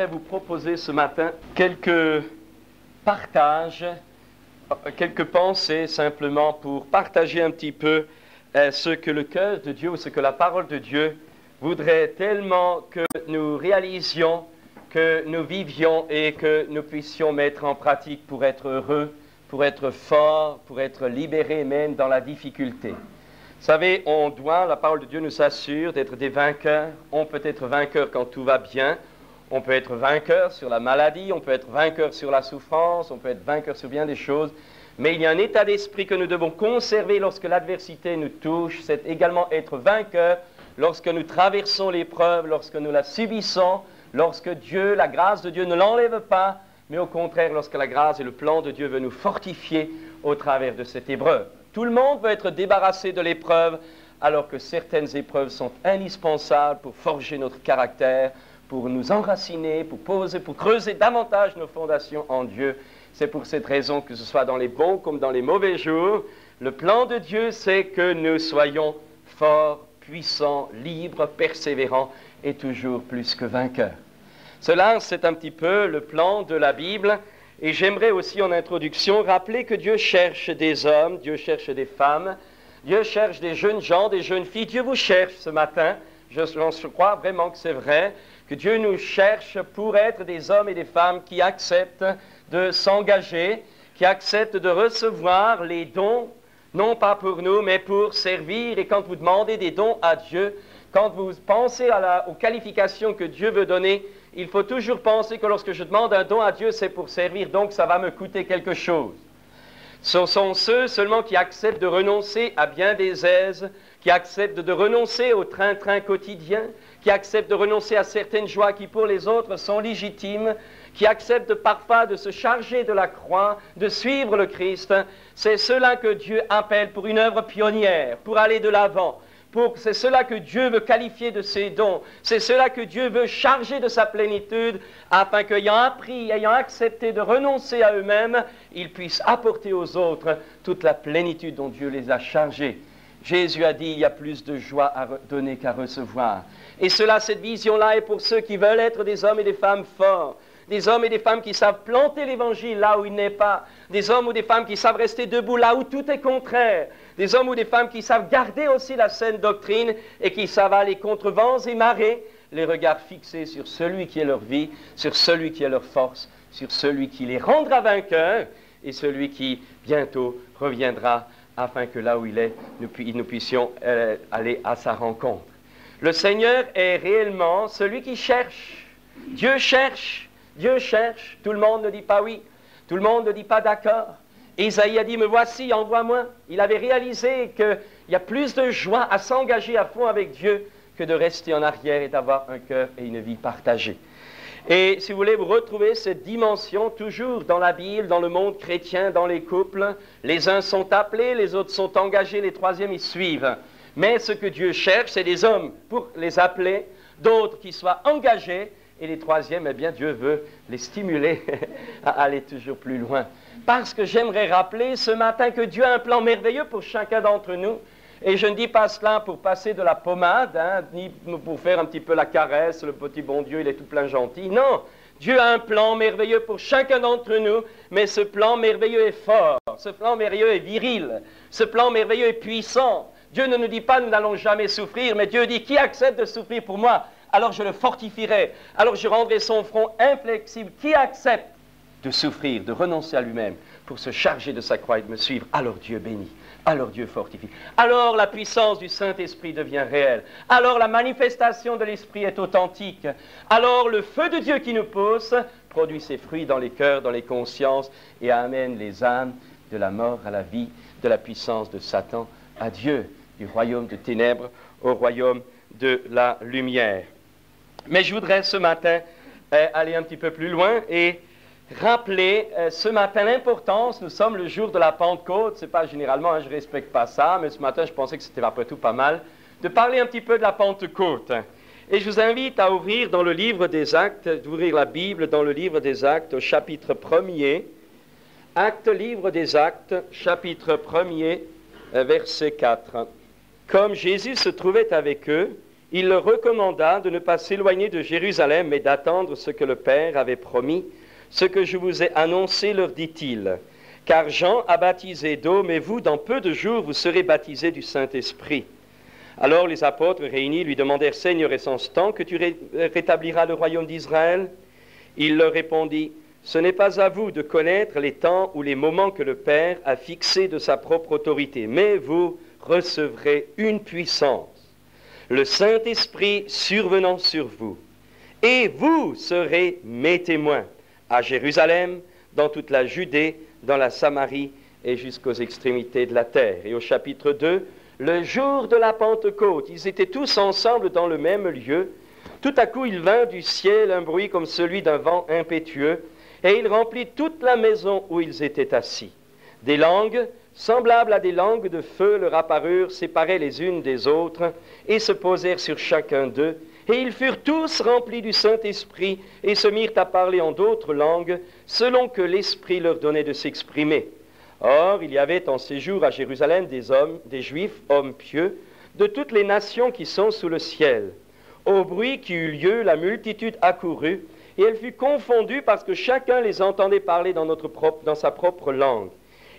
voudrais vous proposer ce matin quelques partages, quelques pensées simplement pour partager un petit peu ce que le cœur de Dieu ou ce que la parole de Dieu voudrait tellement que nous réalisions, que nous vivions et que nous puissions mettre en pratique pour être heureux, pour être forts, pour être libérés même dans la difficulté. Vous savez, la parole de Dieu nous assure d'être des vainqueurs. On peut être vainqueur quand tout va bien. On peut être vainqueur sur la maladie, on peut être vainqueur sur la souffrance, on peut être vainqueur sur bien des choses. Mais il y a un état d'esprit que nous devons conserver lorsque l'adversité nous touche. C'est également être vainqueur lorsque nous traversons l'épreuve, lorsque nous la subissons, lorsque Dieu, la grâce de Dieu ne l'enlève pas, mais au contraire, lorsque la grâce et le plan de Dieu veulent nous fortifier au travers de cette épreuve. Tout le monde veut être débarrassé de l'épreuve, alors que certaines épreuves sont indispensables pour forger notre caractère, pour nous enraciner, pour creuser davantage nos fondations en Dieu. C'est pour cette raison que ce soit dans les bons comme dans les mauvais jours, le plan de Dieu, c'est que nous soyons forts, puissants, libres, persévérants et toujours plus que vainqueurs. Cela, c'est un petit peu le plan de la Bible. Et j'aimerais aussi en introduction rappeler que Dieu cherche des hommes, Dieu cherche des femmes, Dieu cherche des jeunes gens, des jeunes filles. Dieu vous cherche ce matin. Je crois vraiment que c'est vrai, que Dieu nous cherche pour être des hommes et des femmes qui acceptent de s'engager, qui acceptent de recevoir les dons, non pas pour nous, mais pour servir. Et quand vous demandez des dons à Dieu, quand vous pensez aux qualifications que Dieu veut donner, il faut toujours penser que lorsque je demande un don à Dieu, c'est pour servir, donc ça va me coûter quelque chose. Ce sont ceux seulement qui acceptent de renoncer à bien des aises, qui acceptent de renoncer au train-train quotidien, qui acceptent de renoncer à certaines joies qui pour les autres sont légitimes, qui acceptent parfois de se charger de la croix, de suivre le Christ. C'est cela que Dieu appelle pour une œuvre pionnière, pour aller de l'avant. C'est cela que Dieu veut qualifier de ses dons. C'est cela que Dieu veut charger de sa plénitude, afin qu'ayant appris, ayant accepté de renoncer à eux-mêmes, ils puissent apporter aux autres toute la plénitude dont Dieu les a chargés. Jésus a dit, il y a plus de joie à donner qu'à recevoir. Et cette vision-là est pour ceux qui veulent être des hommes et des femmes forts. Des hommes et des femmes qui savent planter l'Évangile là où il n'est pas. Des hommes ou des femmes qui savent rester debout là où tout est contraire. Des hommes ou des femmes qui savent garder aussi la saine doctrine et qui savent aller contre vents et marées, les regards fixés sur celui qui est leur vie, sur celui qui est leur force, sur celui qui les rendra vainqueurs et celui qui bientôt reviendra afin que là où il est, nous puissions aller à sa rencontre. Le Seigneur est réellement celui qui cherche. Dieu cherche. Dieu cherche, tout le monde ne dit pas oui, tout le monde ne dit pas d'accord. Isaïe a dit, me voici, envoie-moi. Il avait réalisé qu'il y a plus de joie à s'engager à fond avec Dieu que de rester en arrière et d'avoir un cœur et une vie partagée. Et si vous voulez, vous retrouvez cette dimension toujours dans la Bible, dans le monde chrétien, dans les couples. Les uns sont appelés, les autres sont engagés, les troisièmes ils suivent. Mais ce que Dieu cherche, c'est des hommes pour les appeler, d'autres qui soient engagés, et les troisièmes, eh bien, Dieu veut les stimuler à aller toujours plus loin. Parce que j'aimerais rappeler ce matin que Dieu a un plan merveilleux pour chacun d'entre nous. Et je ne dis pas cela pour passer de la pommade, ni pour faire un petit peu la caresse, le petit bon Dieu, il est tout plein gentil. Non, Dieu a un plan merveilleux pour chacun d'entre nous, mais ce plan merveilleux est fort, ce plan merveilleux est viril, ce plan merveilleux est puissant. Dieu ne nous dit pas nous n'allons jamais souffrir, mais Dieu dit qui accepte de souffrir pour moi, alors je le fortifierai, alors je rendrai son front inflexible. Qui accepte de souffrir, de renoncer à lui-même pour se charger de sa croix et de me suivre, alors Dieu bénit, alors Dieu fortifie. Alors la puissance du Saint-Esprit devient réelle, alors la manifestation de l'Esprit est authentique, alors le feu de Dieu qui nous pousse produit ses fruits dans les cœurs, dans les consciences et amène les âmes de la mort à la vie, de la puissance de Satan à Dieu, du royaume de ténèbres au royaume de la lumière. Mais je voudrais ce matin aller un petit peu plus loin et rappeler ce matin l'importance, nous sommes le jour de la Pentecôte, c'est pas généralement, je ne respecte pas ça, mais ce matin je pensais que c'était après tout pas mal, de parler un petit peu de la Pentecôte. Et je vous invite à ouvrir dans le livre des Actes, d'ouvrir la Bible dans le livre des Actes au chapitre 1er, Actes, livre des Actes, chapitre 1er, verset 4. Comme Jésus se trouvait avec eux, il leur recommanda de ne pas s'éloigner de Jérusalem, mais d'attendre ce que le Père avait promis. Ce que je vous ai annoncé, leur dit-il. Car Jean a baptisé d'eau, mais vous, dans peu de jours, vous serez baptisés du Saint-Esprit. Alors les apôtres réunis lui demandèrent, Seigneur, est-ce en ce temps que tu rétabliras le royaume d'Israël? Il leur répondit, ce n'est pas à vous de connaître les temps ou les moments que le Père a fixés de sa propre autorité, mais vous recevrez une puissance, le Saint-Esprit survenant sur vous, et vous serez mes témoins à Jérusalem, dans toute la Judée, dans la Samarie et jusqu'aux extrémités de la terre. Et au chapitre 2, le jour de la Pentecôte, ils étaient tous ensemble dans le même lieu. Tout à coup, il vint du ciel un bruit comme celui d'un vent impétueux, et il remplit toute la maison où ils étaient assis. Des langues, semblables à des langues de feu, leur apparurent, séparées les unes des autres, et se posèrent sur chacun d'eux. Et ils furent tous remplis du Saint-Esprit, et se mirent à parler en d'autres langues, selon que l'Esprit leur donnait de s'exprimer. Or, il y avait en séjour à Jérusalem des hommes, des Juifs, hommes pieux, de toutes les nations qui sont sous le ciel. Au bruit qui eut lieu, la multitude accourut, et elle fut confondue parce que chacun les entendait parler dans sa propre langue.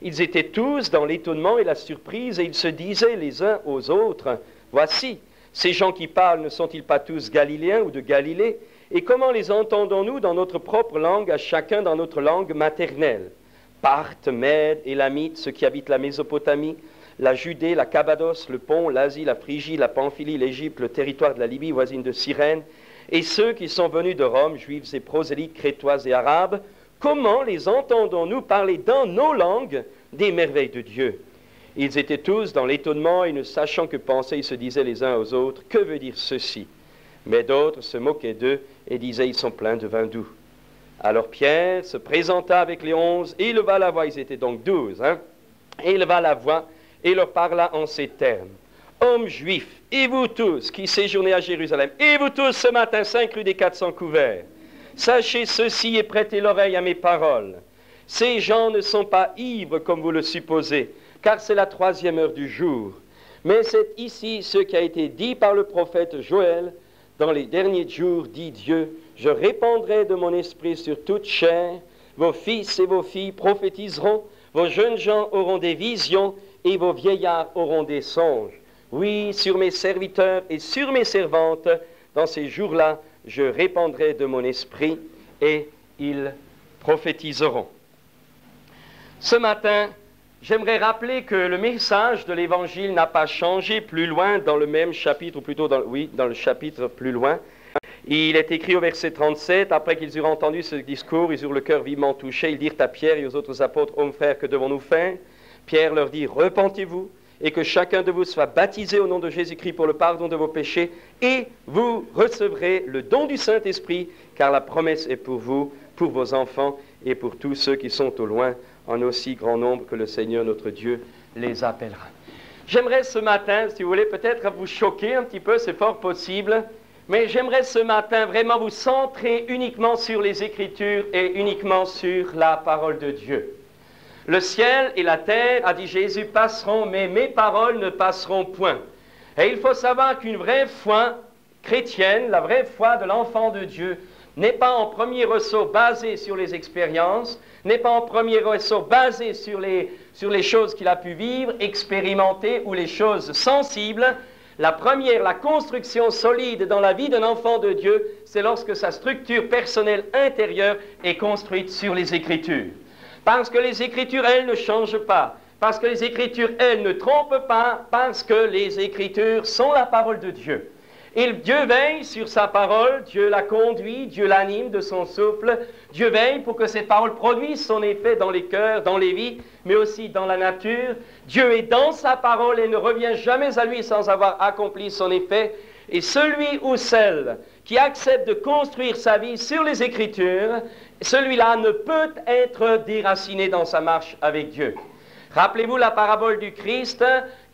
Ils étaient tous dans l'étonnement et la surprise, et ils se disaient les uns aux autres, « Voici, ces gens qui parlent ne sont-ils pas tous Galiléens ou de Galilée? Et comment les entendons-nous dans notre propre langue, à chacun dans notre langue maternelle? Parthes, Mèdes, Élamites, ceux qui habitent la Mésopotamie, la Judée, la Cappadoce, le Pont, l'Asie, la Phrygie, la Pamphylie, l'Égypte, le territoire de la Libye voisine de Cyrène, et ceux qui sont venus de Rome, juifs et prosélytes, crétois et arabes, comment les entendons-nous parler dans nos langues des merveilles de Dieu? Ils étaient tous dans l'étonnement et ne sachant que penser, ils se disaient les uns aux autres, que veut dire ceci? Mais d'autres se moquaient d'eux et disaient, ils sont pleins de vin doux. Alors Pierre se présenta avec les 11, et éleva la voix, ils étaient donc 12, et éleva la voix et leur parla en ces termes. Hommes juifs, et vous tous qui séjournez à Jérusalem, et vous tous ce matin 5 rue des 400 couverts, sachez ceci et prêtez l'oreille à mes paroles. Ces gens ne sont pas ivres comme vous le supposez, car c'est la 3e heure du jour. Mais c'est ici ce qui a été dit par le prophète Joël. Dans les derniers jours, dit Dieu, je répandrai de mon esprit sur toute chair, vos fils et vos filles prophétiseront, vos jeunes gens auront des visions, et vos vieillards auront des songes. Oui, sur mes serviteurs et sur mes servantes, dans ces jours-là, je répandrai de mon esprit, et ils prophétiseront. Ce matin, j'aimerais rappeler que le message de l'Évangile n'a pas changé plus loin dans le même chapitre, ou plutôt dans le chapitre plus loin. Il est écrit au verset 37, après qu'ils eurent entendu ce discours, ils eurent le cœur vivement touché, ils dirent à Pierre et aux autres apôtres, hommes frères, que devons-nous faire? Pierre leur dit, repentez-vous, et que chacun de vous soit baptisé au nom de Jésus-Christ pour le pardon de vos péchés, et vous recevrez le don du Saint-Esprit, car la promesse est pour vous, pour vos enfants, et pour tous ceux qui sont au loin, en aussi grand nombre que le Seigneur notre Dieu les appellera. J'aimerais ce matin, si vous voulez, peut-être vous choquer un petit peu, c'est fort possible, mais j'aimerais ce matin vraiment vous centrer uniquement sur les Écritures et uniquement sur la parole de Dieu. Le ciel et la terre, a dit Jésus, passeront, mais mes paroles ne passeront point. Et il faut savoir qu'une vraie foi chrétienne, la vraie foi de l'enfant de Dieu, n'est pas en premier ressort basée sur les expériences, n'est pas en premier ressort basée sur les choses qu'il a pu vivre, expérimenter, ou les choses sensibles. La première, la construction solide dans la vie d'un enfant de Dieu, c'est lorsque sa structure personnelle intérieure est construite sur les Écritures. Parce que les Écritures, elles, ne changent pas. Parce que les Écritures, elles, ne trompent pas. Parce que les Écritures sont la parole de Dieu. Et Dieu veille sur sa parole, Dieu la conduit, Dieu l'anime de son souffle. Dieu veille pour que cette parole produise son effet dans les cœurs, dans les vies, mais aussi dans la nature. Dieu est dans sa parole et ne revient jamais à lui sans avoir accompli son effet. Et celui ou celle qui accepte de construire sa vie sur les Écritures, celui-là ne peut être déraciné dans sa marche avec Dieu. Rappelez-vous la parabole du Christ,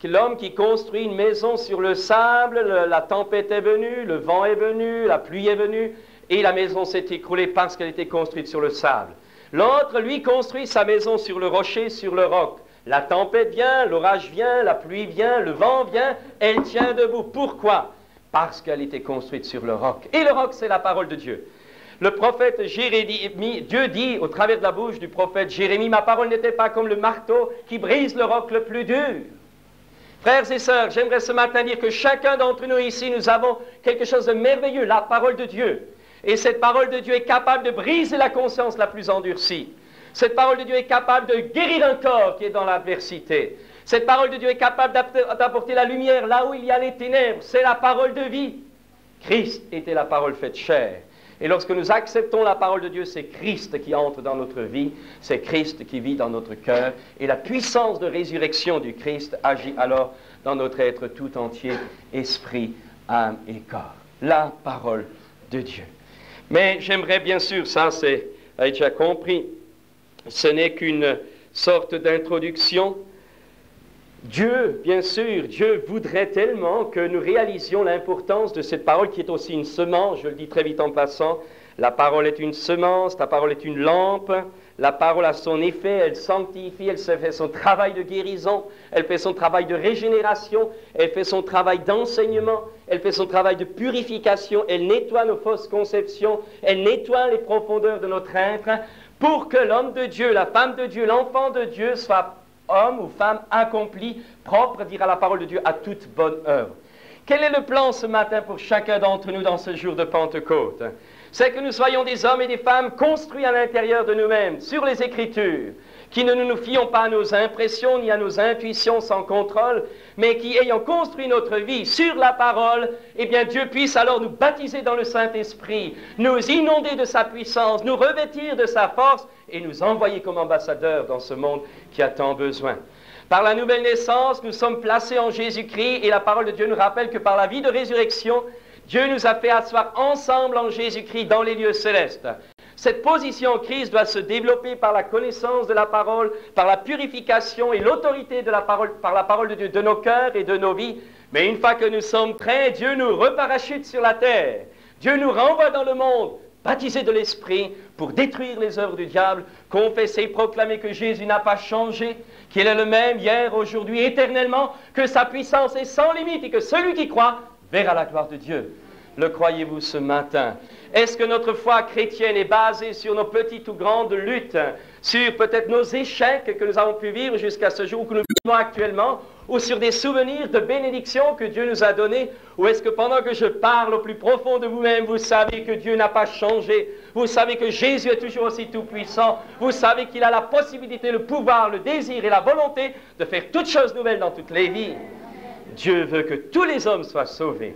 l'homme qui construit une maison sur le sable, la tempête est venue, le vent est venu, la pluie est venue, et la maison s'est écroulée parce qu'elle était construite sur le sable. L'autre, lui, construit sa maison sur le rocher, sur le roc. La tempête vient, l'orage vient, la pluie vient, le vent vient, elle tient debout. Pourquoi? parce qu'elle était construite sur le roc. Et le roc, c'est la parole de Dieu. Le prophète Jérémie, Dieu dit au travers de la bouche du prophète Jérémie, ma parole n'était pas comme le marteau qui brise le roc le plus dur. Frères et sœurs, j'aimerais ce matin dire que chacun d'entre nous ici, nous avons quelque chose de merveilleux, la parole de Dieu. Et cette parole de Dieu est capable de briser la conscience la plus endurcie. Cette parole de Dieu est capable de guérir un corps qui est dans l'adversité. Cette parole de Dieu est capable d'apporter la lumière là où il y a les ténèbres. C'est la parole de vie. Christ était la parole faite chair. Et lorsque nous acceptons la parole de Dieu, c'est Christ qui entre dans notre vie, c'est Christ qui vit dans notre cœur, et la puissance de résurrection du Christ agit alors dans notre être tout entier, esprit, âme et corps. La parole de Dieu. Mais j'aimerais bien sûr, ça c'est déjà compris, ce n'est qu'une sorte d'introduction. Dieu, bien sûr, Dieu voudrait tellement que nous réalisions l'importance de cette parole qui est aussi une semence, je le dis très vite en passant, la parole est une semence, la parole est une lampe, la parole a son effet, elle sanctifie, elle fait son travail de guérison, elle fait son travail de régénération, elle fait son travail d'enseignement, elle fait son travail de purification, elle nettoie nos fausses conceptions, elle nettoie les profondeurs de notre être, pour que l'homme de Dieu, la femme de Dieu, l'enfant de Dieu soit homme ou femme accompli, propre, dira la parole de Dieu, à toute bonne œuvre. Quel est le plan ce matin pour chacun d'entre nous dans ce jour de Pentecôte? C'est que nous soyons des hommes et des femmes construits à l'intérieur de nous-mêmes, sur les Écritures, qui ne nous fions pas à nos impressions ni à nos intuitions sans contrôle, mais qui, ayant construit notre vie sur la parole, eh bien Dieu puisse alors nous baptiser dans le Saint-Esprit, nous inonder de sa puissance, nous revêtir de sa force et nous envoyer comme ambassadeurs dans ce monde qui a tant besoin. Par la nouvelle naissance, nous sommes placés en Jésus-Christ et la parole de Dieu nous rappelle que par la vie de résurrection, Dieu nous a fait asseoir ensemble en Jésus-Christ dans les lieux célestes. Cette position en Christ doit se développer par la connaissance de la parole, par la purification et l'autorité de la parole, par la parole de Dieu, de nos cœurs et de nos vies. Mais une fois que nous sommes prêts, Dieu nous reparachute sur la terre. Dieu nous renvoie dans le monde, baptisés de l'Esprit, pour détruire les œuvres du diable, confesser et proclamer que Jésus n'a pas changé, qu'il est le même hier, aujourd'hui, éternellement, que sa puissance est sans limite et que celui qui croit verra la gloire de Dieu. Le croyez-vous ce matin? Est-ce que notre foi chrétienne est basée sur nos petites ou grandes luttes, sur peut-être nos échecs que nous avons pu vivre jusqu'à ce jour, que nous vivons actuellement, ou sur des souvenirs de bénédictions que Dieu nous a donnés? Ou est-ce que pendant que je parle au plus profond de vous-même, vous savez que Dieu n'a pas changé, vous savez que Jésus est toujours aussi tout-puissant, vous savez qu'il a la possibilité, le pouvoir, le désir et la volonté de faire toutes choses nouvelles dans toutes les vies? Dieu veut que tous les hommes soient sauvés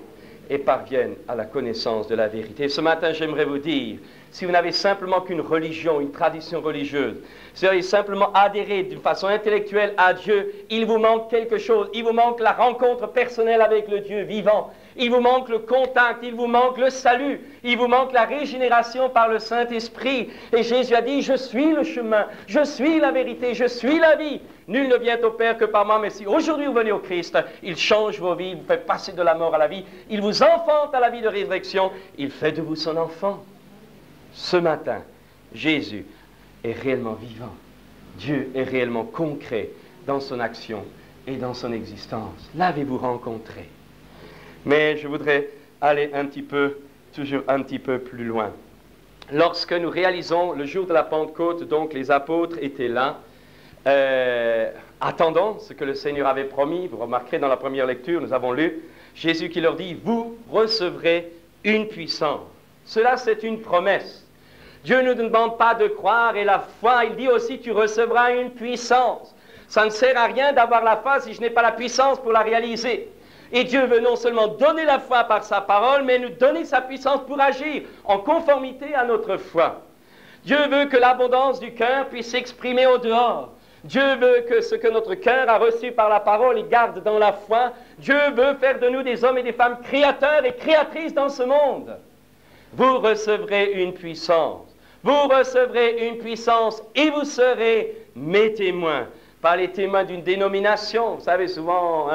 et parviennent à la connaissance de la vérité. Ce matin, j'aimerais vous dire, si vous n'avez simplement qu'une religion, une tradition religieuse, si vous avez simplement adhéré d'une façon intellectuelle à Dieu, il vous manque quelque chose. Il vous manque la rencontre personnelle avec le Dieu vivant. Il vous manque le contact, il vous manque le salut, il vous manque la régénération par le Saint-Esprit. Et Jésus a dit, je suis le chemin, je suis la vérité, je suis la vie. Nul ne vient au Père que par moi, mais si aujourd'hui vous venez au Christ, il change vos vies, il vous fait passer de la mort à la vie, il vous enfante à la vie de résurrection, il fait de vous son enfant. Ce matin, Jésus est réellement vivant. Dieu est réellement concret dans son action et dans son existence. L'avez-vous rencontré? Mais je voudrais aller toujours un petit peu plus loin. Lorsque nous réalisons le jour de la Pentecôte, donc les apôtres étaient là, attendant ce que le Seigneur avait promis. Vous remarquerez dans la première lecture, nous avons lu Jésus qui leur dit, vous recevrez une puissance. Cela, c'est une promesse. Dieu ne nous demande pas de croire et la foi, il dit aussi, tu recevras une puissance. Ça ne sert à rien d'avoir la foi si je n'ai pas la puissance pour la réaliser. Et Dieu veut non seulement donner la foi par sa parole, mais nous donner sa puissance pour agir en conformité à notre foi. Dieu veut que l'abondance du cœur puisse s'exprimer au dehors. Dieu veut que ce que notre cœur a reçu par la parole, il garde dans la foi. Dieu veut faire de nous des hommes et des femmes créateurs et créatrices dans ce monde. Vous recevrez une puissance. Vous recevrez une puissance et vous serez mes témoins. Pas les témoins d'une dénomination. Vous savez, souvent,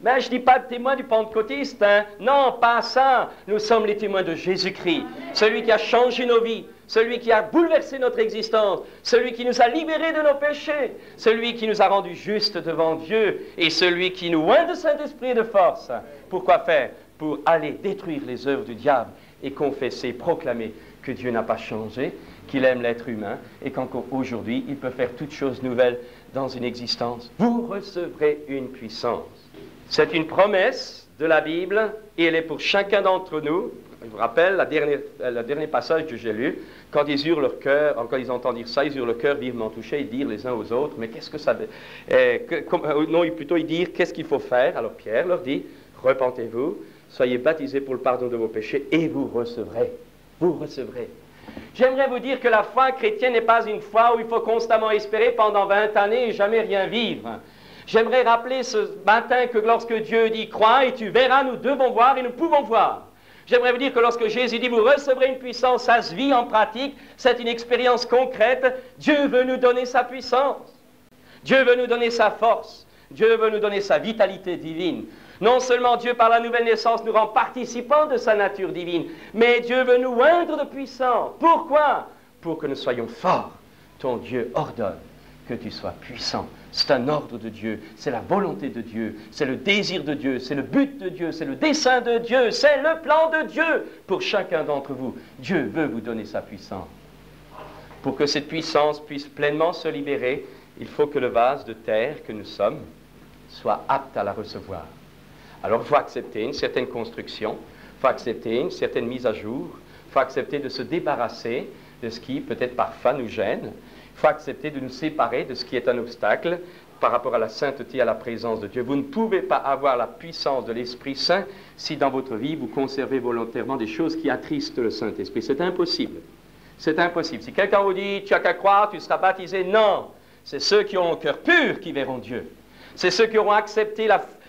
Mais je ne dis pas de témoins du pentecôtiste, hein. Non, pas ça. Nous sommes les témoins de Jésus-Christ, celui qui a changé nos vies, celui qui a bouleversé notre existence, celui qui nous a libérés de nos péchés, celui qui nous a rendus justes devant Dieu et celui qui nous oint de Saint-Esprit et de force. Pourquoi faire? Pour aller détruire les œuvres du diable et confesser, proclamer que Dieu n'a pas changé, qu'il aime l'être humain et qu'encore aujourd'hui, il peut faire toutes choses nouvelles dans une existence. Vous recevrez une puissance. C'est une promesse de la Bible et elle est pour chacun d'entre nous. Je vous rappelle le dernier passage que j'ai lu, quand ils eurent leur cœur, quand ils entendent dire ça, ils eurent le cœur vivement touché et dire les uns aux autres, mais qu'est-ce que ça veut non, plutôt ils dirent, qu'est-ce qu'il faut faire? Alors Pierre leur dit, repentez-vous, soyez baptisés pour le pardon de vos péchés et vous recevrez. Vous recevrez. J'aimerais vous dire que la foi chrétienne n'est pas une foi où il faut constamment espérer pendant 20 années et jamais rien vivre. J'aimerais rappeler ce matin que lorsque Dieu dit « crois et tu verras », nous devons voir et nous pouvons voir. J'aimerais vous dire que lorsque Jésus dit « vous recevrez une puissance », ça se vit en pratique, c'est une expérience concrète. Dieu veut nous donner sa puissance. Dieu veut nous donner sa force. Dieu veut nous donner sa vitalité divine. Non seulement Dieu, par la nouvelle naissance, nous rend participants de sa nature divine, mais Dieu veut nous oindre de puissance. Pourquoi? Pour que nous soyons forts. Ton Dieu ordonne que tu sois puissant. C'est un ordre de Dieu, c'est la volonté de Dieu, c'est le désir de Dieu, c'est le but de Dieu, c'est le dessein de Dieu, c'est le plan de Dieu pour chacun d'entre vous. Dieu veut vous donner sa puissance. Pour que cette puissance puisse pleinement se libérer, il faut que le vase de terre que nous sommes soit apte à la recevoir. Alors il faut accepter une certaine construction, il faut accepter une certaine mise à jour, il faut accepter de se débarrasser de ce qui peut-être parfois nous gêne, il faut accepter de nous séparer de ce qui est un obstacle par rapport à la sainteté, à la présence de Dieu. Vous ne pouvez pas avoir la puissance de l'Esprit Saint si dans votre vie vous conservez volontairement des choses qui attristent le Saint-Esprit. C'est impossible. C'est impossible. Si quelqu'un vous dit « tu as qu'à croire, tu seras baptisé », non. C'est ceux qui ont un cœur pur qui verront Dieu. C'est ceux qui auront accepté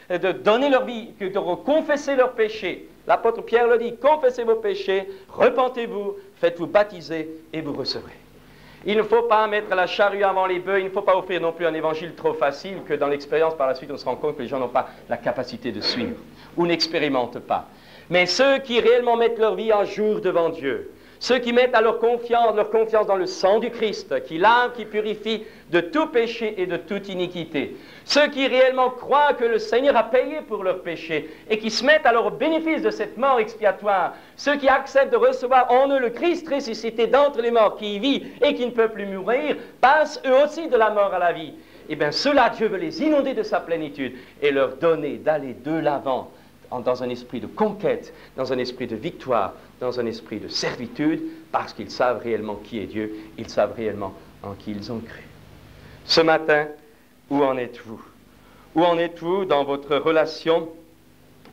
de donner leur vie, qui auront confessé leurs péchés. L'apôtre Pierre le dit, confessez vos péchés, repentez-vous, faites-vous baptiser et vous recevrez. Il ne faut pas mettre la charrue avant les bœufs, il ne faut pas offrir non plus un évangile trop facile que dans l'expérience par la suite on se rend compte que les gens n'ont pas la capacité de suivre ou n'expérimentent pas. Mais ceux qui réellement mettent leur vie en jour devant Dieu, ceux qui mettent à leur confiance dans le sang du Christ, qui lave, qui purifie de tout péché et de toute iniquité. Ceux qui réellement croient que le Seigneur a payé pour leurs péchés et qui se mettent alors au bénéfice de cette mort expiatoire. Ceux qui acceptent de recevoir en eux le Christ ressuscité d'entre les morts, qui vit et qui ne peut plus mourir, passent eux aussi de la mort à la vie. Eh bien, ceux-là, Dieu veut les inonder de sa plénitude et leur donner d'aller de l'avant dans un esprit de conquête, dans un esprit de victoire, dans un esprit de servitude, parce qu'ils savent réellement qui est Dieu, ils savent réellement en qui ils ont cru. Ce matin, où en êtes-vous? Où en êtes-vous dans votre relation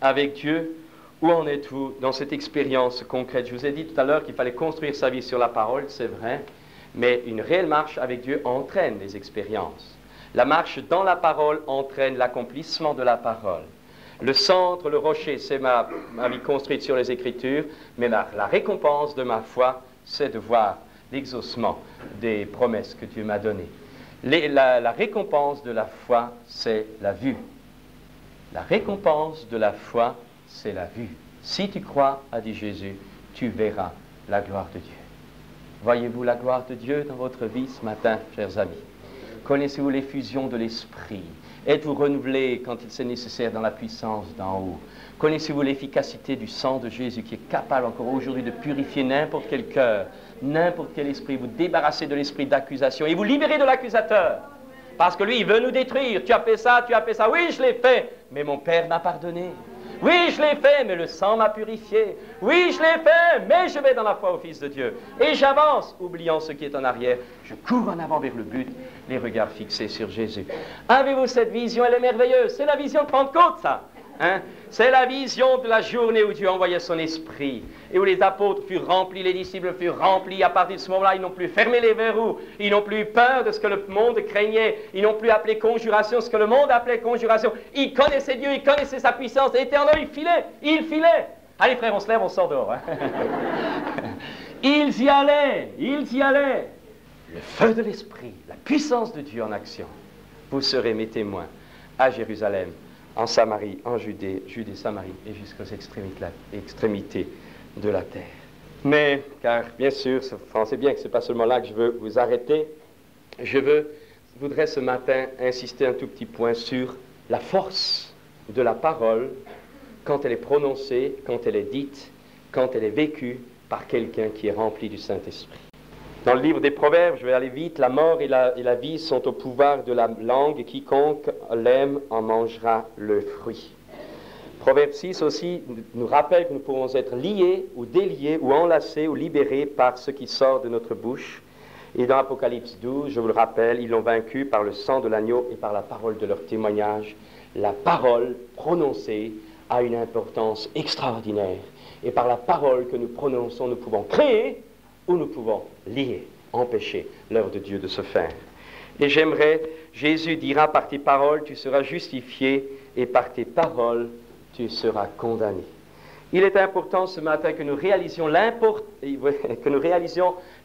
avec Dieu? Où en êtes-vous dans cette expérience concrète? Je vous ai dit tout à l'heure qu'il fallait construire sa vie sur la parole, c'est vrai, mais une réelle marche avec Dieu entraîne les expériences. La marche dans la parole entraîne l'accomplissement de la parole. Le centre, le rocher, c'est ma vie construite sur les Écritures, mais la récompense de ma foi, c'est de voir l'exaucement des promesses que Dieu m'a données. La récompense de la foi, c'est la vue. La récompense de la foi, c'est la vue. Si tu crois, a dit Jésus, tu verras la gloire de Dieu. Voyez-vous la gloire de Dieu dans votre vie ce matin, chers amis? Connaissez-vous l'effusion de l'Esprit? Êtes-vous renouvelé quand il c'est nécessaire dans la puissance d'en haut? Connaissez-vous l'efficacité du sang de Jésus qui est capable encore aujourd'hui de purifier n'importe quel cœur, n'importe quel esprit, vous débarrasser de l'esprit d'accusation et vous libérer de l'accusateur? Parce que lui, il veut nous détruire. Tu as fait ça, tu as fait ça. Oui, je l'ai fait, mais mon Père m'a pardonné. Oui, je l'ai fait, mais le sang m'a purifié. Oui, je l'ai fait, mais je vais dans la foi au Fils de Dieu. Et j'avance, oubliant ce qui est en arrière. Je cours en avant vers le but, les regards fixés sur Jésus. Avez-vous cette vision? Elle est merveilleuse. C'est la vision de Pentecôte, ça. Hein? C'est la vision de la journée où Dieu envoyait son esprit et où les apôtres furent remplis, les disciples furent remplis. À partir de ce moment-là, ils n'ont plus fermé les verrous, ils n'ont plus peur de ce que le monde craignait, ils n'ont plus appelé conjuration ce que le monde appelait conjuration. Ils connaissaient Dieu, ils connaissaient sa puissance éternelle, ils filaient. Allez frères, on se lève, on sort dehors. Hein? Ils y allaient. Le feu de l'esprit, la puissance de Dieu en action. Vous serez mes témoins à Jérusalem, en Samarie, en Judée, Samarie et jusqu'aux extrémités de la terre. Mais, car bien sûr, vous savez bien que ce n'est pas seulement là que je veux vous arrêter, je voudrais ce matin insister un tout petit point sur la force de la parole quand elle est prononcée, quand elle est dite, quand elle est vécue par quelqu'un qui est rempli du Saint-Esprit. Dans le livre des Proverbes, je vais aller vite, la mort et la vie sont au pouvoir de la langue, et quiconque l'aime en mangera le fruit. Proverbe 6 aussi nous rappelle que nous pouvons être liés ou déliés ou enlacés ou libérés par ce qui sort de notre bouche. Et dans Apocalypse 12, je vous le rappelle, ils l'ont vaincu par le sang de l'agneau et par la parole de leur témoignage. La parole prononcée a une importance extraordinaire. Et par la parole que nous prononçons, nous pouvons créer ou nous pouvons lier, empêcher l'œuvre de Dieu de se faire. Et Jésus dira, par tes paroles, tu seras justifié, et par tes paroles, tu seras condamné. Il est important ce matin que nous réalisions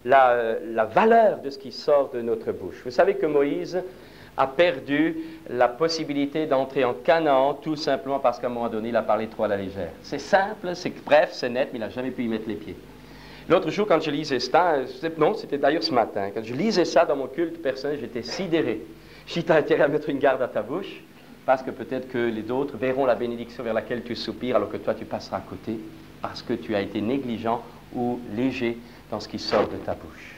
la valeur de ce qui sort de notre bouche. Vous savez que Moïse a perdu la possibilité d'entrer en Canaan tout simplement parce qu'à un moment donné, il a parlé trop à la légère. C'est simple, c'est bref, c'est net, mais il n'a jamais pu y mettre les pieds. L'autre jour, quand je lisais ça, c'était d'ailleurs ce matin, quand je lisais ça dans mon culte personnel, j'étais sidéré. Si tu as intérêt à mettre une garde à ta bouche, parce que peut-être que les autres verront la bénédiction vers laquelle tu soupires, alors que toi tu passeras à côté, parce que tu as été négligent ou léger dans ce qui sort de ta bouche.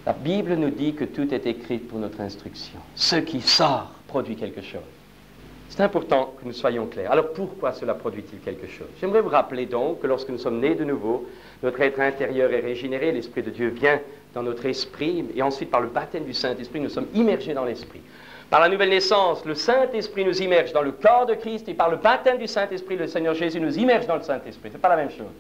La Bible nous dit que tout est écrit pour notre instruction. Ce qui sort produit quelque chose. C'est important que nous soyons clairs. Alors pourquoi cela produit-il quelque chose? J'aimerais vous rappeler donc que lorsque nous sommes nés de nouveau, notre être intérieur est régénéré, l'Esprit de Dieu vient dans notre esprit, et ensuite par le baptême du Saint-Esprit, nous sommes immergés dans l'Esprit. Par la nouvelle naissance, le Saint-Esprit nous immerge dans le corps de Christ, et par le baptême du Saint-Esprit, le Seigneur Jésus nous immerge dans le Saint-Esprit. Ce n'est pas la même chose.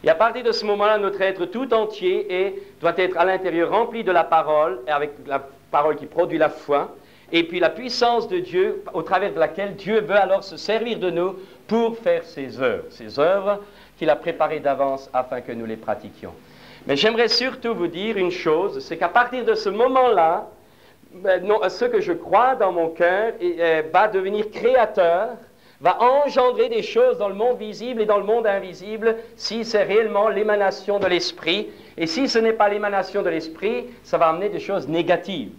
Et à partir de ce moment-là, notre être tout entier doit être à l'intérieur rempli de la parole, et avec la parole qui produit la foi, et puis la puissance de Dieu, au travers de laquelle Dieu veut alors se servir de nous pour faire ses œuvres qu'il a préparées d'avance afin que nous les pratiquions. Mais j'aimerais surtout vous dire une chose, c'est qu'à partir de ce moment-là, ce que je crois dans mon cœur va devenir créateur, va engendrer des choses dans le monde visible et dans le monde invisible si c'est réellement l'émanation de l'Esprit. Et si ce n'est pas l'émanation de l'Esprit, ça va amener des choses négatives.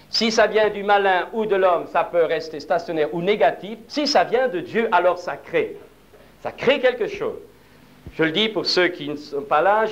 Si ça vient du malin ou de l'homme, ça peut rester stationnaire ou négatif. Si ça vient de Dieu, alors ça crée. Ça crée quelque chose. Je le dis pour ceux qui ne sont pas là,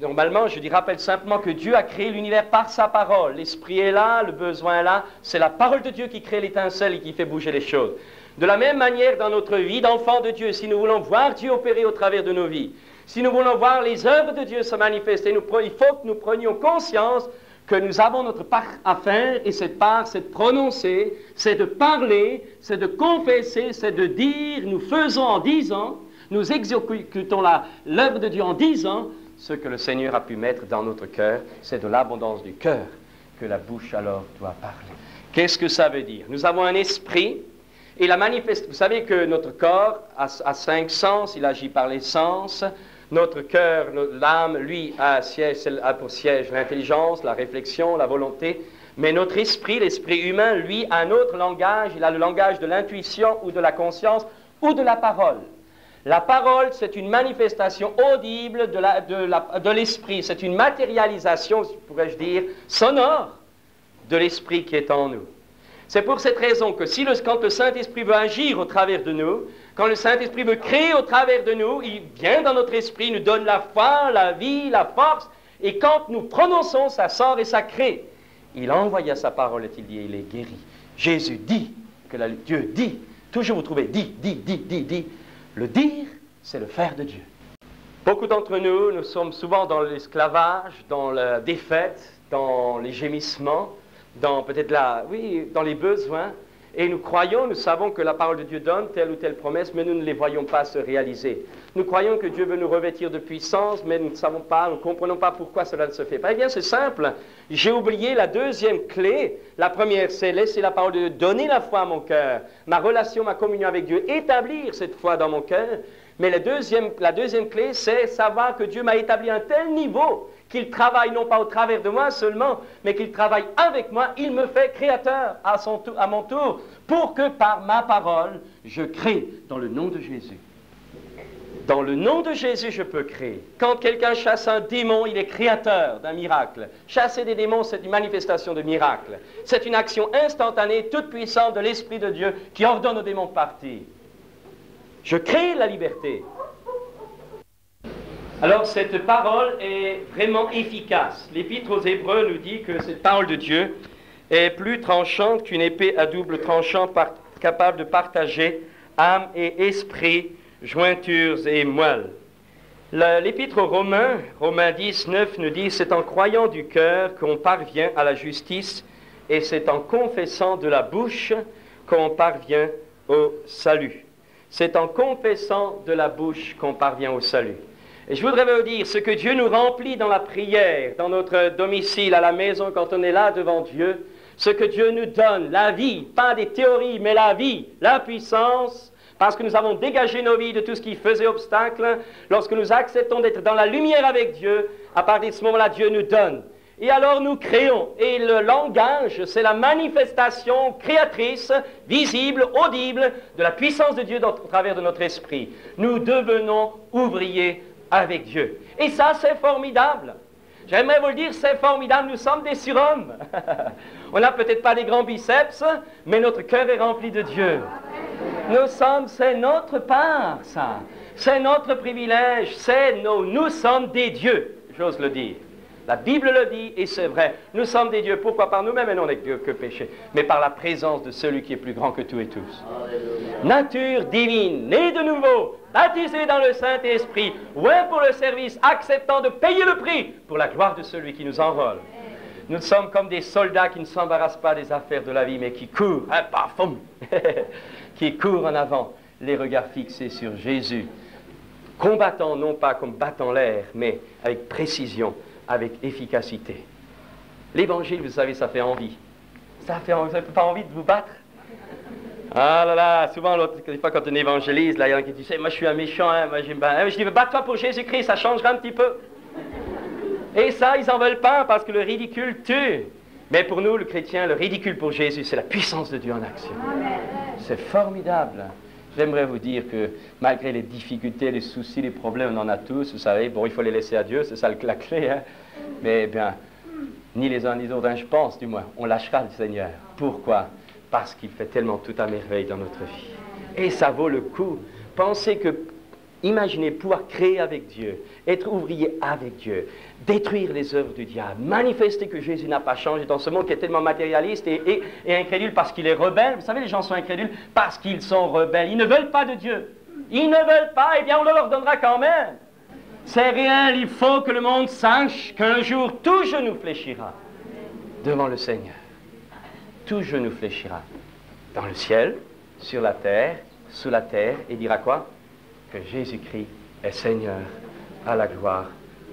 normalement je rappelle simplement que Dieu a créé l'univers par sa parole. L'esprit est là, le besoin est là. C'est la parole de Dieu qui crée l'étincelle et qui fait bouger les choses. De la même manière, dans notre vie d'enfant de Dieu, si nous voulons voir Dieu opérer au travers de nos vies, si nous voulons voir les œuvres de Dieu se manifester, il faut que nous prenions conscience que nous avons notre part à faire, et cette part, c'est de prononcer, c'est de parler, c'est de confesser, c'est de dire, nous faisons en disant, nous exécutons l'œuvre de Dieu en disant ce que le Seigneur a pu mettre dans notre cœur. C'est de l'abondance du cœur que la bouche alors doit parler. Qu'est-ce que ça veut dire? Nous avons un esprit, et la manifestation, vous savez que notre corps a 5 sens, il agit par les sens. Notre cœur, l'âme, lui, a pour siège l'intelligence, la réflexion, la volonté. Mais notre esprit, l'esprit humain, lui, a un autre langage. Il a le langage de l'intuition ou de la conscience ou de la parole. La parole, c'est une manifestation audible de l'esprit. C'est une matérialisation, pourrais-je dire, sonore de l'esprit qui est en nous. C'est pour cette raison que quand le Saint-Esprit veut agir au travers de nous, quand le Saint-Esprit veut créer au travers de nous, il vient dans notre esprit, il nous donne la foi, la vie, la force, et quand nous prononçons, ça sort et ça crée. Il envoya sa parole, est-il dit, et il est guéri. Jésus dit, Dieu dit, toujours vous trouvez dit. Le dire, c'est le faire de Dieu. Beaucoup d'entre nous, nous sommes souvent dans l'esclavage, dans la défaite, dans les gémissements, dans peut-être dans les besoins, et nous savons que la parole de Dieu donne telle ou telle promesse, mais nous ne les voyons pas se réaliser. Nous croyons que Dieu veut nous revêtir de puissance, mais nous ne savons pas, nous ne comprenons pas pourquoi cela ne se fait pas. Eh bien, c'est simple. J'ai oublié la deuxième clé. La première, c'est laisser la parole de Dieu donner la foi à mon cœur, ma relation, ma communion avec Dieu, établir cette foi dans mon cœur. Mais la deuxième clé, c'est savoir que Dieu m'a établi un tel niveau qu'il travaille non pas au travers de moi seulement, mais qu'il travaille avec moi. Il me fait créateur à mon tour, pour que par ma parole, je crée dans le nom de Jésus. Dans le nom de Jésus, je peux créer. Quand quelqu'un chasse un démon, il est créateur d'un miracle. Chasser des démons, c'est une manifestation de miracle. C'est une action instantanée, toute puissante de l'Esprit de Dieu qui ordonne aux démons de partir. Je crée la liberté. Alors cette parole est vraiment efficace. L'Épître aux Hébreux nous dit que cette parole de Dieu est plus tranchante qu'une épée à double tranchant capable de partager âme et esprit, jointures et moelle. L'Épître aux Romains, Romains 10, 9 nous dit « C'est en croyant du cœur qu'on parvient à la justice et c'est en confessant de la bouche qu'on parvient au salut. » C'est en confessant de la bouche qu'on parvient au salut. Et je voudrais vous dire, ce que Dieu nous remplit dans la prière, dans notre domicile, à la maison, quand on est là devant Dieu, ce que Dieu nous donne, la vie, pas des théories, mais la vie, la puissance, parce que nous avons dégagé nos vies de tout ce qui faisait obstacle, lorsque nous acceptons d'être dans la lumière avec Dieu, à partir de ce moment-là, Dieu nous donne. Et alors nous créons. Et le langage, c'est la manifestation créatrice, visible, audible, de la puissance de Dieu au travers de notre esprit. Nous devenons ouvriers avec Dieu. Et ça, c'est formidable. J'aimerais vous le dire, c'est formidable. Nous sommes des surhommes. On n'a peut-être pas des grands biceps, mais notre cœur est rempli de Dieu. C'est notre part, ça. C'est notre privilège. Nous sommes des dieux, j'ose le dire. La Bible le dit, et c'est vrai. Nous sommes des dieux. Pourquoi? Par nous-mêmes, et non avec Dieu que péché, mais par la présence de celui qui est plus grand que tout et tous. Nature divine, né de nouveau, baptisé dans le Saint-Esprit, oint pour le service, acceptant de payer le prix pour la gloire de celui qui nous envole. Nous sommes comme des soldats qui ne s'embarrassent pas des affaires de la vie, mais qui courent, qui courent en avant, les regards fixés sur Jésus, combattant non pas comme battant l'air, mais avec précision, avec efficacité. L'évangile, vous savez, ça fait envie. Vous n'avez pas envie de vous battre? Ah là là, souvent, des fois quand on évangélise, là, il y en a qui disent, moi je suis un méchant, hein, moi j'aime pas. Je dis, bats-toi pour Jésus-Christ, ça changera un petit peu. Et ça, ils n'en veulent pas parce que le ridicule tue. Mais pour nous, le chrétien, le ridicule pour Jésus, c'est la puissance de Dieu en action. C'est formidable. J'aimerais vous dire que malgré les difficultés, les soucis, les problèmes, on en a tous, vous savez, bon, il faut les laisser à Dieu, c'est ça la clé, hein. Mais bien, ni les uns ni les autres, hein, je pense du moins, on lâchera le Seigneur. Pourquoi? Parce qu'il fait tellement tout à merveille dans notre vie. Et ça vaut le coup. Pensez que, imaginez pouvoir créer avec Dieu, être ouvrier avec Dieu, détruire les œuvres du diable, manifester que Jésus n'a pas changé dans ce monde qui est tellement matérialiste et incrédule parce qu'il est rebelle. Vous savez, les gens sont incrédules parce qu'ils sont rebelles. Ils ne veulent pas de Dieu. Ils ne veulent pas, eh bien on leur donnera quand même. C'est réel, il faut que le monde sache qu'un jour tout genou fléchira devant le Seigneur. Tout genou fléchira dans le ciel, sur la terre, sous la terre, et dira quoi? Que Jésus-Christ est Seigneur à la gloire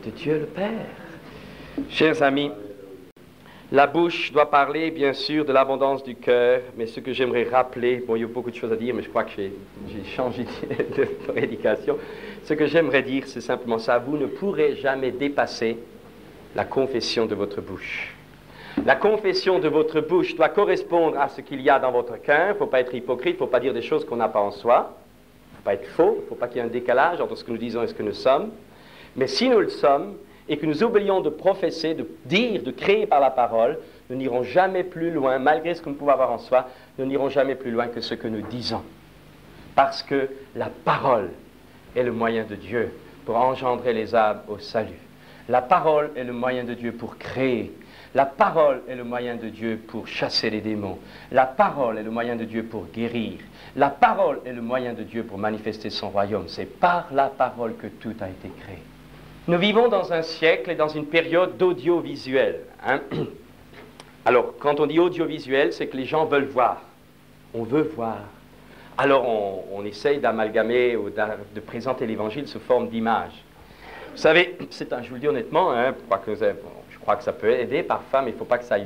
de Dieu le Père. Chers amis, la bouche doit parler bien sûr de l'abondance du cœur, mais ce que j'aimerais rappeler, bon il y a beaucoup de choses à dire, mais je crois que j'ai changé de prédication. Ce que j'aimerais dire, c'est simplement ça, vous ne pourrez jamais dépasser la confession de votre bouche. La confession de votre bouche doit correspondre à ce qu'il y a dans votre cœur. Il ne faut pas être hypocrite, il ne faut pas dire des choses qu'on n'a pas en soi. Il ne faut pas être faux, il ne faut pas qu'il y ait un décalage entre ce que nous disons et ce que nous sommes. Mais si nous le sommes, et que nous oublions de professer, de dire, de créer par la parole, nous n'irons jamais plus loin, malgré ce que nous pouvons avoir en soi, nous n'irons jamais plus loin que ce que nous disons. Parce que la parole est le moyen de Dieu pour engendrer les âmes au salut. La parole est le moyen de Dieu pour créer. La parole est le moyen de Dieu pour chasser les démons. La parole est le moyen de Dieu pour guérir. La parole est le moyen de Dieu pour manifester son royaume. C'est par la parole que tout a été créé. Nous vivons dans un siècle et dans une période d'audiovisuel. Hein? Alors, quand on dit audiovisuel, c'est que les gens veulent voir. On veut voir. Alors, on essaye d'amalgamer ou de présenter l'Évangile sous forme d'image. Vous savez, je vous le dis honnêtement, hein, je crois que ça peut aider parfois, mais il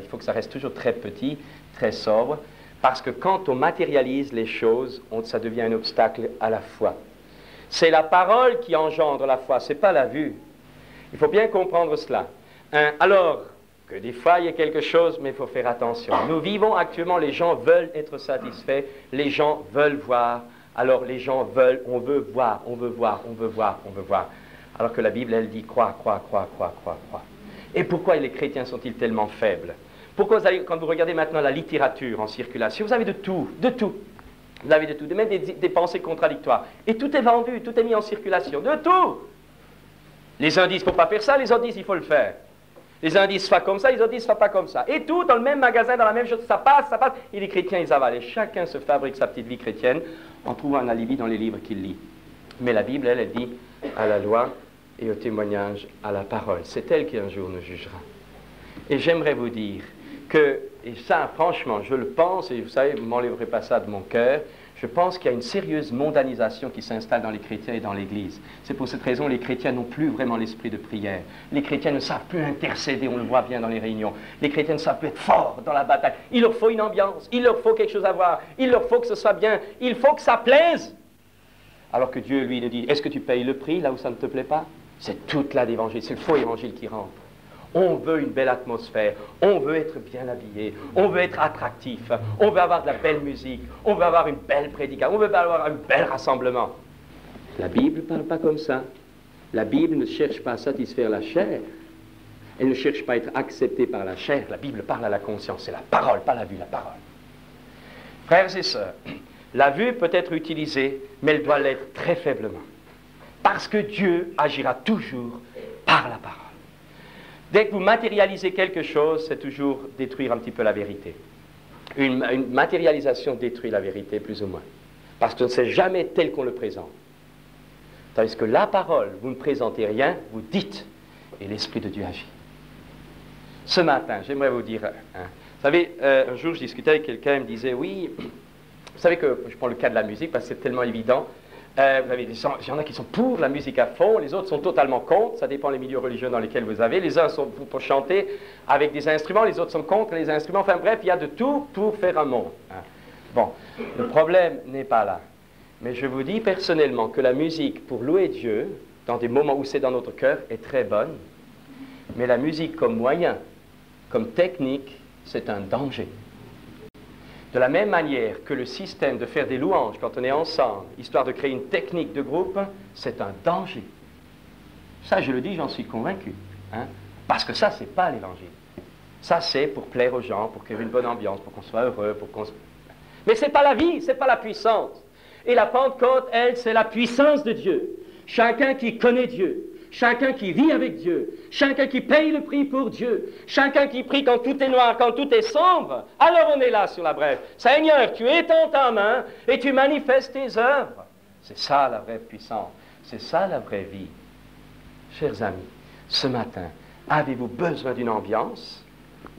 faut que ça reste toujours très petit, très sobre, parce que quand on matérialise les choses, ça devient un obstacle à la foi. C'est la parole qui engendre la foi, ce n'est pas la vue. Il faut bien comprendre cela. Alors, que des fois il y a quelque chose, mais il faut faire attention. Nous vivons actuellement, les gens veulent être satisfaits, les gens veulent voir, alors les gens veulent, on veut voir, on veut voir, on veut voir, on veut voir. Alors que la Bible, elle dit crois, crois, crois, crois, crois, crois. Et pourquoi les chrétiens sont-ils tellement faibles? Pourquoi quand vous regardez maintenant la littérature en circulation, vous avez de tout, de tout. Vous avez de tout, même des pensées contradictoires. Et tout est vendu, tout est mis en circulation, de tout. Les uns disent, il ne faut pas faire ça, les autres disent, il faut le faire. Les uns disent, fais comme ça, les autres disent, fais pas comme ça. Et tout dans le même magasin, dans la même chose, ça passe. Et les chrétiens, ils avalent. Et chacun se fabrique sa petite vie chrétienne en trouvant un alibi dans les livres qu'il lit. Mais la Bible, elle dit à la loi et au témoignage, à la parole. C'est elle qui un jour nous jugera. Et j'aimerais vous dire que, et ça, franchement, je le pense, et vous savez, vous ne m'enlèverez pas ça de mon cœur, je pense qu'il y a une sérieuse mondanisation qui s'installe dans les chrétiens et dans l'Église. C'est pour cette raison que les chrétiens n'ont plus vraiment l'esprit de prière. Les chrétiens ne savent plus intercéder, on le voit bien dans les réunions. Les chrétiens ne savent plus être forts dans la bataille. Il leur faut une ambiance, il leur faut quelque chose à voir, il leur faut que ce soit bien, il faut que ça plaise. Alors que Dieu, lui, nous dit, est-ce que tu payes le prix là où ça ne te plaît pas? C'est toute là l'évangile, c'est le faux évangile qui rentre. On veut une belle atmosphère, on veut être bien habillé, on veut être attractif, on veut avoir de la belle musique, on veut avoir une belle prédication, on veut avoir un bel rassemblement. La Bible ne parle pas comme ça. La Bible ne cherche pas à satisfaire la chair. Elle ne cherche pas à être acceptée par la chair. La Bible parle à la conscience. C'est la parole, pas la vue, la parole. Frères et sœurs, la vue peut être utilisée, mais elle doit l'être très faiblement. Parce que Dieu agira toujours par la parole. Dès que vous matérialisez quelque chose, c'est toujours détruire un petit peu la vérité. Une matérialisation détruit la vérité, plus ou moins. Parce que c'est jamais tel qu'on le présente. Tandis que la parole, vous ne présentez rien, vous dites, et l'Esprit de Dieu agit. Ce matin, j'aimerais vous dire, vous savez, un jour je discutais avec quelqu'un, il me disait, oui, vous savez que, je prends le cas de la musique, parce que c'est tellement évident, vous avez des gens, il y en a qui sont pour la musique à fond, les autres sont totalement contre, ça dépend des milieux religieux dans lesquels vous avez, les uns sont pour chanter avec des instruments, les autres sont contre les instruments, enfin bref, il y a de tout pour faire un monde. Bon, le problème n'est pas là. Mais je vous dis personnellement que la musique pour louer Dieu, dans des moments où c'est dans notre cœur, est très bonne. Mais la musique comme moyen, comme technique, c'est un danger. De la même manière que le système de faire des louanges quand on est ensemble, histoire de créer une technique de groupe, c'est un danger. Ça, je le dis, j'en suis convaincu. Parce que ça, c'est pas l'évangile. Ça, c'est pour plaire aux gens, pour créer une bonne ambiance, pour qu'on soit heureux, pour qu'on... Mais c'est pas la vie, c'est pas la puissance. Et la Pentecôte, elle, c'est la puissance de Dieu. Chacun qui connaît Dieu, chacun qui vit avec Dieu, chacun qui paye le prix pour Dieu, chacun qui prie quand tout est noir, quand tout est sombre, alors on est là sur la brève. Seigneur, tu étends ta main et tu manifestes tes œuvres. C'est ça la vraie puissance, c'est ça la vraie vie. Chers amis, ce matin, avez-vous besoin d'une ambiance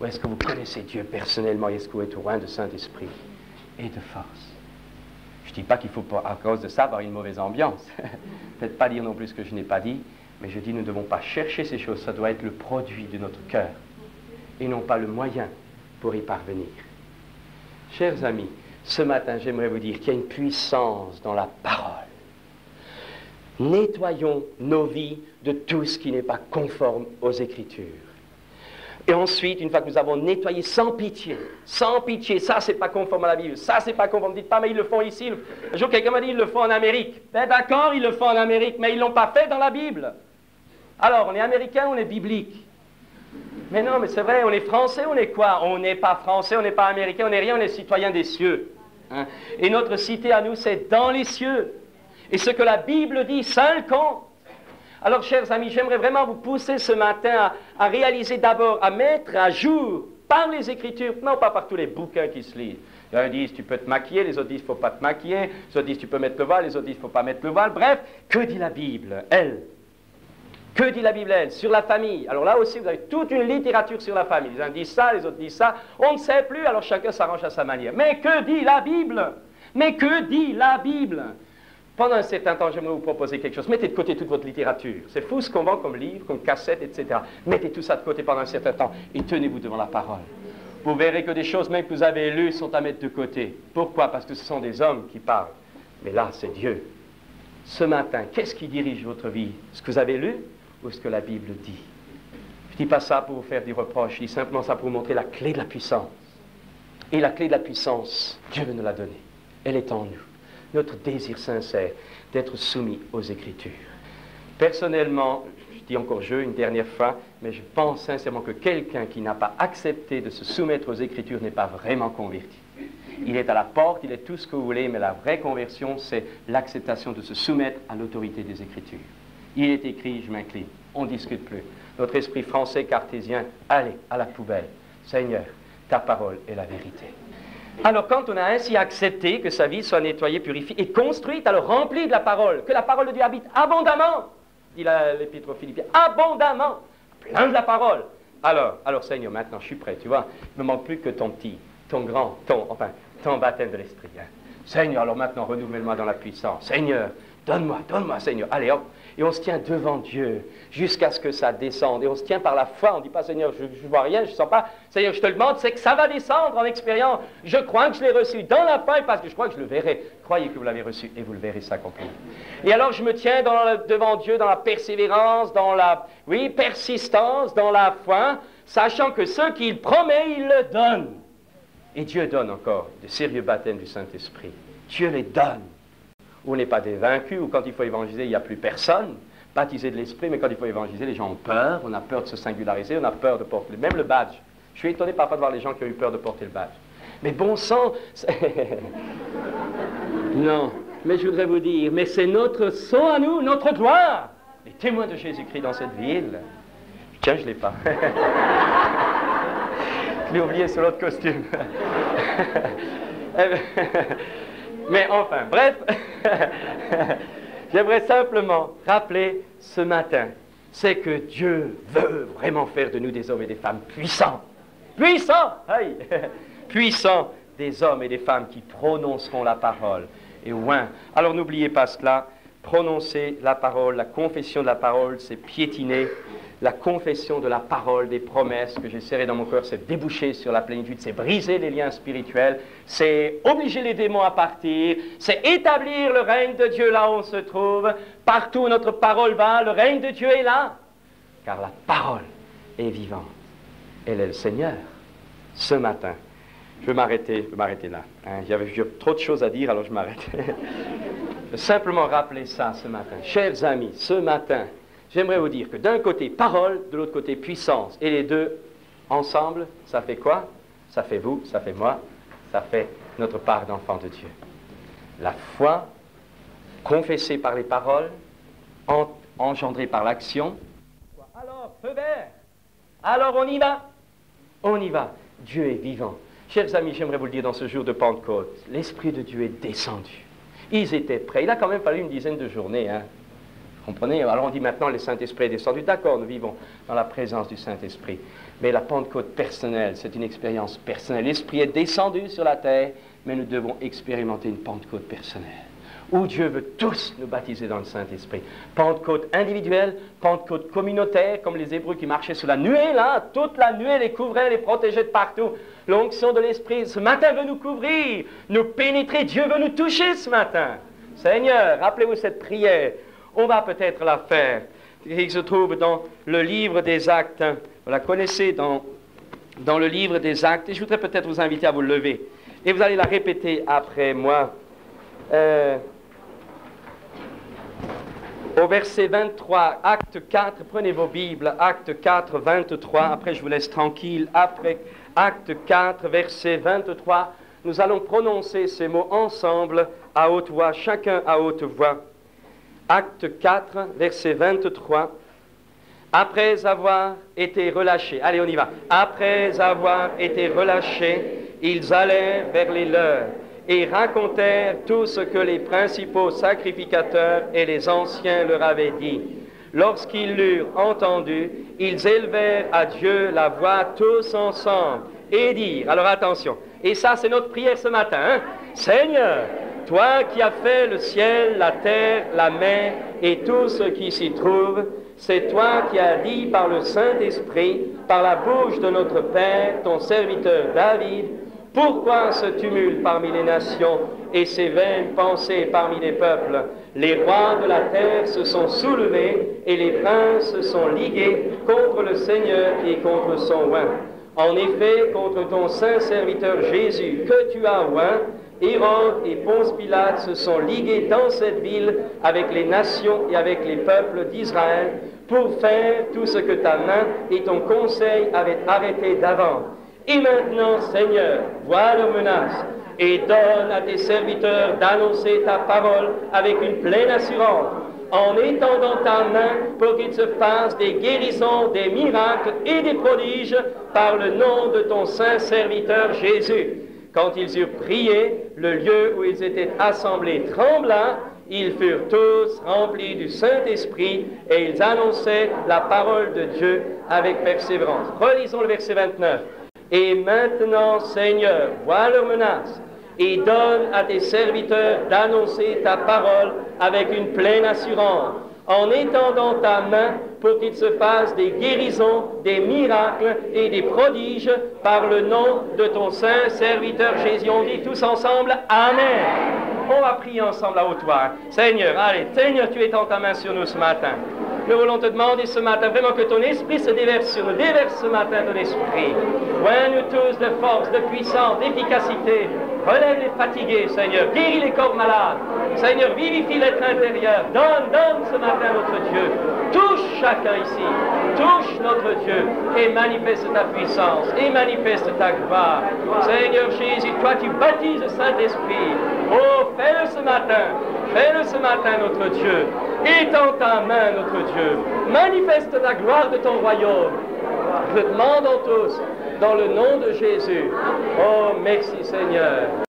ou est-ce que vous connaissez Dieu personnellement et est-ce que vous êtes loin de Saint-Esprit et de force? Je ne dis pas qu'il faut, à cause de ça, avoir une mauvaise ambiance. Peut-être pas dire non plus ce que je n'ai pas dit, mais je dis nous ne devons pas chercher ces choses, ça doit être le produit de notre cœur, et non pas le moyen pour y parvenir. Chers amis, ce matin, j'aimerais vous dire qu'il y a une puissance dans la parole. Nettoyons nos vies de tout ce qui n'est pas conforme aux Écritures. Et ensuite, une fois que nous avons nettoyé sans pitié, ça c'est pas conforme à la Bible, ça c'est pas conforme, dites pas mais ils le font ici. Un jour quelqu'un m'a dit ils le font en Amérique. Ben d'accord, ils le font en Amérique, mais ils l'ont pas fait dans la Bible. Alors, on est américain, on est biblique. Mais non, mais c'est vrai, on est français, on est quoi? On n'est pas français, on n'est pas américain, on n'est rien, on est citoyen des cieux. Et notre cité à nous, c'est dans les cieux. Et ce que la Bible dit, ça le compte. Alors, chers amis, j'aimerais vraiment vous pousser ce matin à réaliser d'abord, à mettre à jour par les Écritures, non pas par tous les bouquins qui se lisent. Les uns disent tu peux te maquiller, les autres disent il ne faut pas te maquiller, les autres disent tu peux mettre le voile, les autres disent il ne faut pas mettre le voile. Bref, que dit la Bible, elle? Que dit la Bible, elle? Sur la famille. Alors là aussi, vous avez toute une littérature sur la famille. Les uns disent ça, les autres disent ça. On ne sait plus, alors chacun s'arrange à sa manière. Mais que dit la Bible? Mais que dit la Bible? Pendant un certain temps, j'aimerais vous proposer quelque chose. Mettez de côté toute votre littérature. C'est fou ce qu'on vend comme livre, comme cassette, etc. Mettez tout ça de côté pendant un certain temps et tenez-vous devant la parole. Vous verrez que des choses même que vous avez lues sont à mettre de côté. Pourquoi? Parce que ce sont des hommes qui parlent. Mais là, c'est Dieu. ce matin, qu'est-ce qui dirige votre vie? Ce que vous avez lu ou ce que la Bible dit? Je ne dis pas ça pour vous faire des reproches, je dis simplement ça pour vous montrer la clé de la puissance. Et la clé de la puissance, Dieu veut nous la donner. Elle est en nous. Notre désir sincère d'être soumis aux Écritures. Personnellement, je dis encore une dernière fois, mais je pense sincèrement que quelqu'un qui n'a pas accepté de se soumettre aux Écritures n'est pas vraiment converti. Il est à la porte, il est tout ce que vous voulez, mais la vraie conversion, c'est l'acceptation de se soumettre à l'autorité des Écritures. Il est écrit, je m'incline, on ne discute plus. Notre esprit français cartésien, allez, à la poubelle. Seigneur, ta parole est la vérité. Alors quand on a ainsi accepté que sa vie soit nettoyée, purifiée et construite, alors remplie de la parole, que la parole de Dieu habite abondamment, dit l'Épître aux Philippiens, abondamment, plein de la parole. Alors Seigneur, maintenant je suis prêt, tu vois, il ne me manque plus que ton baptême de l'Esprit. Hein. Seigneur, alors maintenant renouvelle-moi dans la puissance. Seigneur, donne-moi, Seigneur. Allez hop, et on se tient devant Dieu jusqu'à ce que ça descende. Et on se tient par la foi, on ne dit pas Seigneur, je ne vois rien, je ne sens pas. Seigneur, je te le demande, c'est que ça va descendre en expérience. Je crois que je l'ai reçu dans la foi parce que je crois que je le verrai. Croyez que vous l'avez reçu et vous le verrez s'accomplir. Et alors je me tiens devant Dieu dans la persévérance, dans la persistance, dans la foi, sachant que ce qu'il promet, il le donne. Et Dieu donne encore de sérieux baptêmes du Saint-Esprit. Dieu les donne. On n'est pas des vaincus, ou quand il faut évangéliser, il n'y a plus personne. Baptisé de l'Esprit, mais quand il faut évangéliser, les gens ont peur. On a peur de se singulariser, on a peur de porter même le badge. Je suis étonné parfois de voir les gens qui ont eu peur de porter le badge. Mais bon sang, non, mais je voudrais vous dire, mais c'est notre saut à nous, notre gloire. Les témoins de Jésus-Christ dans cette ville. Tiens, je ne l'ai pas. Je l'ai oublié sur l'autre costume. Mais enfin, bref, j'aimerais simplement rappeler ce matin, c'est que Dieu veut vraiment faire de nous des hommes et des femmes puissants. Puissants, hey, puissants, des hommes et des femmes qui prononceront la parole. Et ouin, alors n'oubliez pas cela, prononcer la parole, la confession de la parole, c'est piétiner. La confession de la parole, des promesses que j'ai serrées dans mon cœur, c'est déboucher sur la plénitude, c'est briser les liens spirituels, c'est obliger les démons à partir, c'est établir le règne de Dieu là où on se trouve. Partout où notre parole va, le règne de Dieu est là. Car la parole est vivante. Elle est le Seigneur. Ce matin, je vais m'arrêter là. Hein, j'avais trop de choses à dire, alors je m'arrête. Je vais simplement rappeler ça ce matin. Chers amis, ce matin, j'aimerais vous dire que d'un côté, parole, de l'autre côté, puissance. Et les deux, ensemble, ça fait quoi? Ça fait vous, ça fait moi, ça fait notre part d'enfant de Dieu. La foi, confessée par les paroles, engendrée par l'action. Alors, feu vert. Alors, on y va. On y va. Dieu est vivant. Chers amis, j'aimerais vous le dire dans ce jour de Pentecôte, l'Esprit de Dieu est descendu. Ils étaient prêts. Il a quand même fallu une dizaine de journées, hein. Comprenez? Alors on dit maintenant le Saint-Esprit est descendu. D'accord, nous vivons dans la présence du Saint-Esprit. Mais la Pentecôte personnelle, c'est une expérience personnelle. L'Esprit est descendu sur la terre, mais nous devons expérimenter une Pentecôte personnelle, où Dieu veut tous nous baptiser dans le Saint-Esprit. Pentecôte individuelle, Pentecôte communautaire, comme les Hébreux qui marchaient sous la nuée, là, toute la nuée les couvrait, les protégeait de partout. L'onction de l'Esprit, ce matin, veut nous couvrir, nous pénétrer. Dieu veut nous toucher ce matin. Seigneur, rappelez-vous cette prière. On va peut-être la faire. Il se trouve dans le livre des Actes. Vous la connaissez dans le livre des Actes. Et je voudrais peut-être vous inviter à vous lever. Et vous allez la répéter après moi. Au verset 23, Acte 4, prenez vos Bibles, Acte 4, 23. Après, je vous laisse tranquille. Après Acte 4, verset 23, nous allons prononcer ces mots ensemble à haute voix, chacun à haute voix. Acte 4, verset 23. Après avoir été relâchés, allez on y va. Après avoir été relâchés, ils allèrent vers les leurs et racontèrent tout ce que les principaux sacrificateurs et les anciens leur avaient dit. Lorsqu'ils l'eurent entendu, ils élevèrent à Dieu la voix tous ensemble et dirent, alors attention, et ça c'est notre prière ce matin, hein? Seigneur, toi qui as fait le ciel, la terre, la mer et tout ce qui s'y trouve, c'est toi qui as dit par le Saint-Esprit, par la bouche de notre Père, ton serviteur David, Pourquoi ce tumulte parmi les nations et ces vaines pensées parmi les peuples? Les rois de la terre se sont soulevés et les princes se sont ligués contre le Seigneur et contre son oint. En effet, contre ton saint serviteur Jésus que tu as oint, Hérode et Ponce Pilate se sont ligués dans cette ville avec les nations et avec les peuples d'Israël pour faire tout ce que ta main et ton conseil avaient arrêté d'avant. Et maintenant, Seigneur, vois leurs menaces et donne à tes serviteurs d'annoncer ta parole avec une pleine assurance, en étendant ta main pour qu'il se fasse des guérisons, des miracles et des prodiges par le nom de ton saint serviteur Jésus. Quand ils eurent prié, le lieu où ils étaient assemblés trembla, ils furent tous remplis du Saint-Esprit et ils annonçaient la parole de Dieu avec persévérance. Relisons le verset 29. Et maintenant, Seigneur, vois leurs menaces et donne à tes serviteurs d'annoncer ta parole avec une pleine assurance, en étendant ta main pour qu'il se fasse des guérisons, des miracles et des prodiges par le nom de ton saint serviteur Jésus. On dit tous ensemble, Amen. On va prier ensemble à haute voix. Seigneur, allez, Seigneur, tu étends ta main sur nous ce matin. Nous voulons te demander ce matin vraiment que ton esprit se déverse sur nous. Déverse ce matin ton esprit. Oins-nous tous de force, de puissance, d'efficacité. Relève les fatigués, Seigneur. Guéris les corps malades. Seigneur, vivifie l'être intérieur. Donne ce matin notre Dieu. Touche chacun ici. Touche notre Dieu et manifeste ta puissance et manifeste ta gloire. Seigneur Jésus, toi tu baptises le Saint-Esprit. Oh, fais-le ce matin. Fais-le ce matin, notre Dieu. Étends ta main, notre Dieu. Manifeste la gloire de ton royaume. Je demande tous, dans le nom de Jésus. Oh, merci Seigneur.